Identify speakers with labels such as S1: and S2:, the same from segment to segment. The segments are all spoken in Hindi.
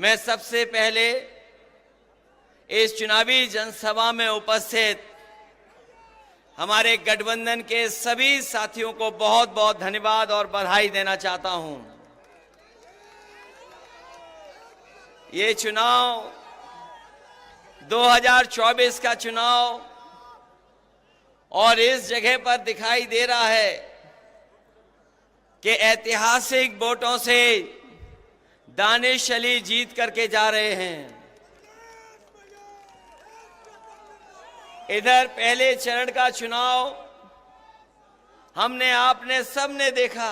S1: मैं सबसे पहले इस चुनावी जनसभा में उपस्थित हमारे गठबंधन के सभी साथियों को बहुत बहुत धन्यवाद और बधाई देना चाहता हूं। ये चुनाव 2024 का चुनाव और इस जगह पर दिखाई दे रहा है कि ऐतिहासिक वोटों से दानिश अली जीत करके जा रहे हैं। इधर पहले चरण का चुनाव हमने आपने सबने देखा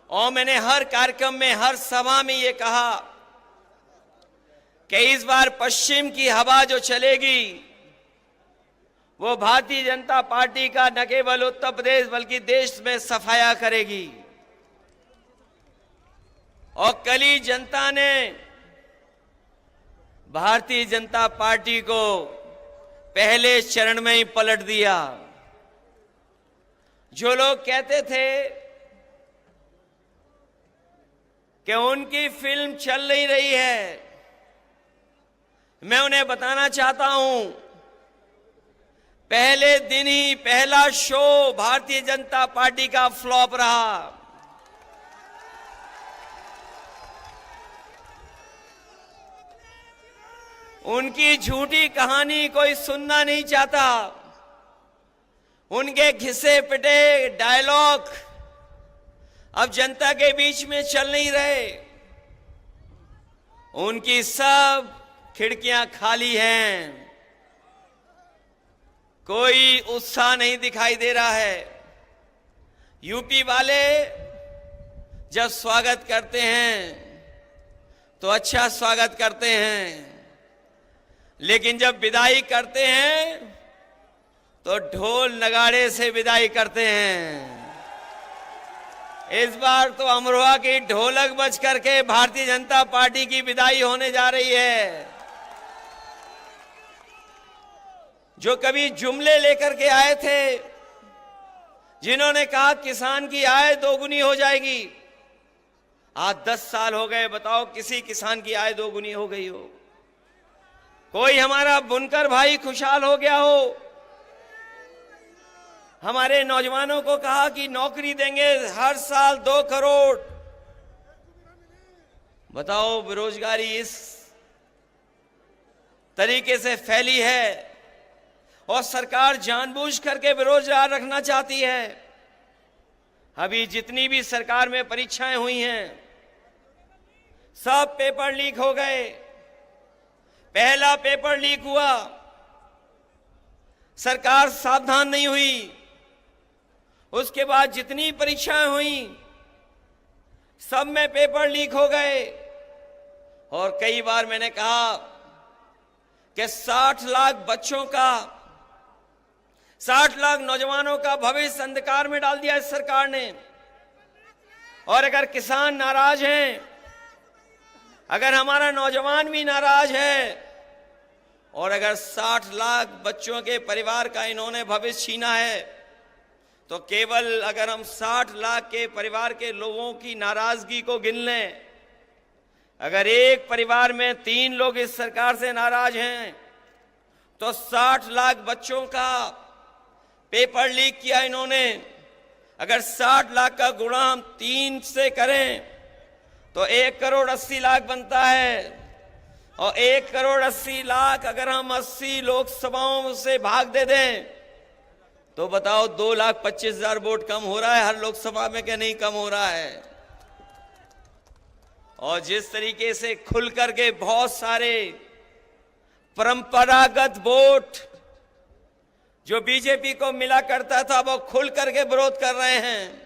S1: और मैंने हर कार्यक्रम में हर सभा में ये कहा कि इस बार पश्चिम की हवा जो चलेगी वो भारतीय जनता पार्टी का न केवल उत्तर प्रदेश बल्कि देश में सफाया करेगी। और कल ही जनता ने भारतीय जनता पार्टी को पहले चरण में ही पलट दिया। जो लोग कहते थे कि उनकी फिल्म चल नहीं रही है, मैं उन्हें बताना चाहता हूं, पहले दिन ही पहला शो भारतीय जनता पार्टी का फ्लॉप रहा। उनकी झूठी कहानी कोई सुनना नहीं चाहता। उनके घिसे पिटे डायलॉग अब जनता के बीच में चल नहीं रहे। उनकी सब खिड़कियां खाली हैं, कोई उत्साह नहीं दिखाई दे रहा है। यूपी वाले जब स्वागत करते हैं तो अच्छा स्वागत करते हैं, लेकिन जब विदाई करते हैं तो ढोल नगाड़े से विदाई करते हैं। इस बार तो अमरोहा की ढोलक बज करके भारतीय जनता पार्टी की विदाई होने जा रही है। जो कभी जुमले लेकर के आए थे, जिन्होंने कहा किसान की आय दोगुनी हो जाएगी, आज 10 साल हो गए, बताओ किसी किसान की आय दोगुनी हो गई हो? कोई हमारा बुनकर भाई खुशहाल हो गया हो? हमारे नौजवानों को कहा कि नौकरी देंगे हर साल 2 करोड़। बताओ बेरोजगारी इस तरीके से फैली है और सरकार जानबूझ करके बेरोजगार रखना चाहती है। अभी जितनी भी सरकार में परीक्षाएं हुई हैं, सब पेपर लीक हो गए। पहला पेपर लीक हुआ, सरकार सावधान नहीं हुई। उसके बाद जितनी परीक्षाएं हुई सब में पेपर लीक हो गए। और कई बार मैंने कहा कि 60 लाख बच्चों का, 60 लाख नौजवानों का भविष्य अंधकार में डाल दिया इस सरकार ने। और अगर किसान नाराज हैं, अगर हमारा नौजवान भी नाराज है, और अगर 60 लाख बच्चों के परिवार का इन्होंने भविष्य छीना है, तो केवल अगर हम 60 लाख के परिवार के लोगों की नाराजगी को गिन लें, अगर एक परिवार में 3 लोग इस सरकार से नाराज हैं, तो 60 लाख बच्चों का पेपर लीक किया इन्होंने। अगर 60 लाख का गुणा हम 3 से करें तो 1 करोड़ 80 लाख बनता है। और 1 करोड़ 80 लाख अगर हम 80 लोकसभाओं से भाग दे दें तो बताओ 2,25,000 वोट कम हो रहा है हर लोकसभा में, कि नहीं कम हो रहा है? और जिस तरीके से खुल करके बहुत सारे परंपरागत वोट जो बीजेपी को मिला करता था वो खुल करके विरोध कर रहे हैं।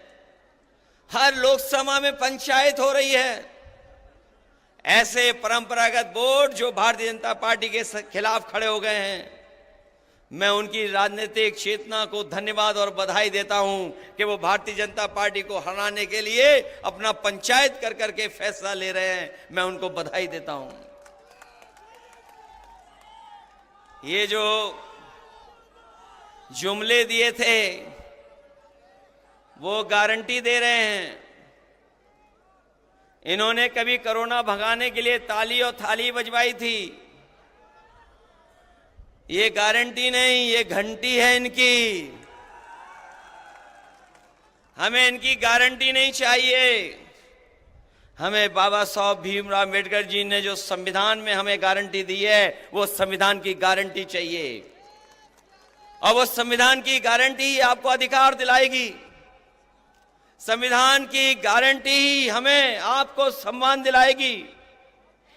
S1: हर लोकसभा में पंचायत हो रही है। ऐसे परंपरागत वोट जो भारतीय जनता पार्टी के खिलाफ खड़े हो गए हैं, मैं उनकी राजनीतिक चेतना को धन्यवाद और बधाई देता हूं कि वो भारतीय जनता पार्टी को हराने के लिए अपना पंचायत कर करके फैसला ले रहे हैं। मैं उनको बधाई देता हूं। ये जो जुमले दिए थे वो गारंटी दे रहे हैं। इन्होंने कभी कोरोना भगाने के लिए ताली और थाली बजवाई थी। ये गारंटी नहीं, ये घंटी है इनकी। हमें इनकी गारंटी नहीं चाहिए। हमें बाबा साहब भीमराव अम्बेडकर जी ने जो संविधान में हमें गारंटी दी है, वो संविधान की गारंटी चाहिए। और वो संविधान की गारंटी ही आपको अधिकार दिलाएगी। संविधान की गारंटी ही हमें आपको सम्मान दिलाएगी।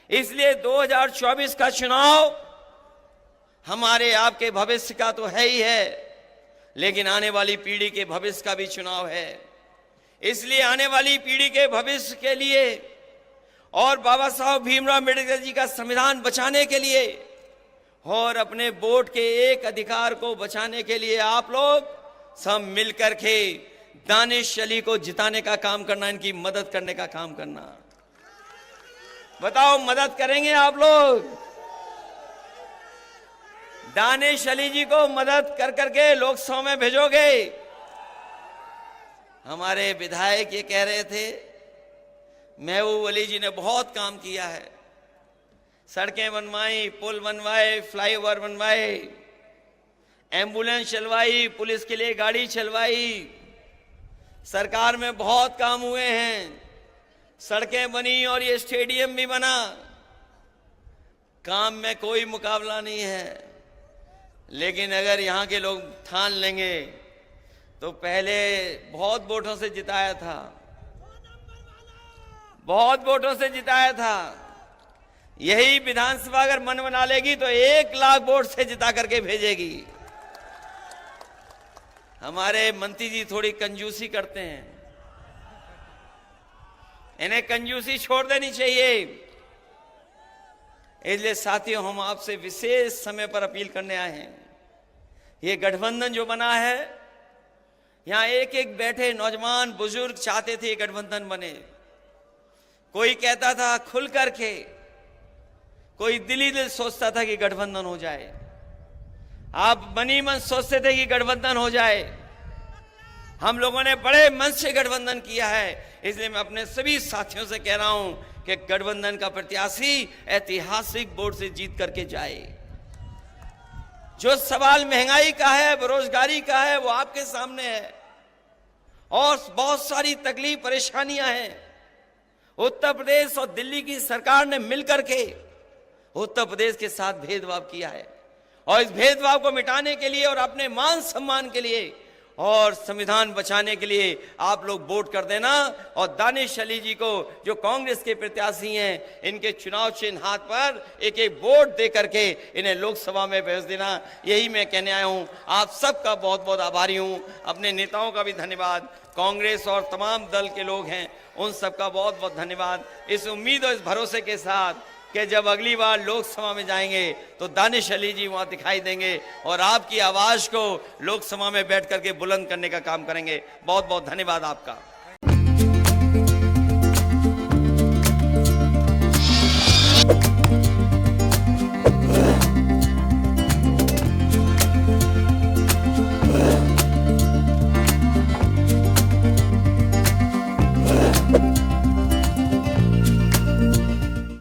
S1: इसलिए 2024 का चुनाव हमारे आपके भविष्य का तो है ही है, लेकिन आने वाली पीढ़ी के भविष्य का भी चुनाव है। इसलिए आने वाली पीढ़ी के भविष्य के लिए और बाबा साहब भीमराव अम्बेडकर जी का संविधान बचाने के लिए और अपने वोट के एक अधिकार को बचाने के लिए आप लोग सब मिलकर के दानिश अली को जिताने का काम करना, इनकी मदद करने का काम करना। बताओ, मदद करेंगे आप लोग? दानिश अली जी को मदद कर करके लोकसभा में भेजोगे? हमारे विधायक ये कह रहे थे, महबूब अली जी ने बहुत काम किया है, सड़कें बनवाई, पुल बनवाए, फ्लाईओवर बनवाए, एम्बुलेंस चलवाई, पुलिस के लिए गाड़ी चलवाई, सरकार में बहुत काम हुए हैं, सड़कें बनी और ये स्टेडियम भी बना। काम में कोई मुकाबला नहीं है। लेकिन अगर यहाँ के लोग ठान लेंगे तो पहले बहुत वोटों से जिताया था, बहुत वोटों से जिताया था। यही विधानसभा अगर मन बना लेगी तो 1 लाख वोट से जिता करके भेजेगी। हमारे मंत्री जी थोड़ी कंजूसी करते हैं, इन्हें कंजूसी छोड़ देनी चाहिए। इसलिए साथियों, हम आपसे विशेष समय पर अपील करने आए हैं। ये गठबंधन जो बना है, यहां एक एक बैठे नौजवान बुजुर्ग चाहते थे ये गठबंधन बने। कोई कहता था खुल करके, कोई दिल ही दिल सोचता था कि गठबंधन हो जाए। आप मनी मन सोचते थे कि गठबंधन हो जाए। हम लोगों ने बड़े मन से गठबंधन किया है। इसलिए मैं अपने सभी साथियों से कह रहा हूं कि गठबंधन का प्रत्याशी ऐतिहासिक वोट से जीत करके जाए। जो सवाल महंगाई का है, बेरोजगारी का है, वो आपके सामने है और बहुत सारी तकलीफ परेशानियां हैं। उत्तर प्रदेश और दिल्ली की सरकार ने मिलकर के उत्तर प्रदेश के साथ भेदभाव किया है और इस भेदभाव को मिटाने के लिए और अपने मान सम्मान के लिए और संविधान बचाने के लिए आप लोग वोट कर देना। और दानिश अली जी को, जो कांग्रेस के प्रत्याशी हैं, इनके चुनाव चिन्ह हाथ पर एक एक वोट दे करके इन्हें लोकसभा में भेज देना। यही मैं कहने आया हूं। आप सबका बहुत बहुत आभारी हूं। अपने नेताओं का भी धन्यवाद, कांग्रेस और तमाम दल के लोग हैं उन सबका बहुत बहुत धन्यवाद। इस उम्मीद और इस भरोसे के साथ कि जब अगली बार लोकसभा में जाएंगे तो दानिश अली जी वहां दिखाई देंगे और आपकी आवाज को लोकसभा में बैठ करके बुलंद करने का काम करेंगे। बहुत बहुत धन्यवाद आपका।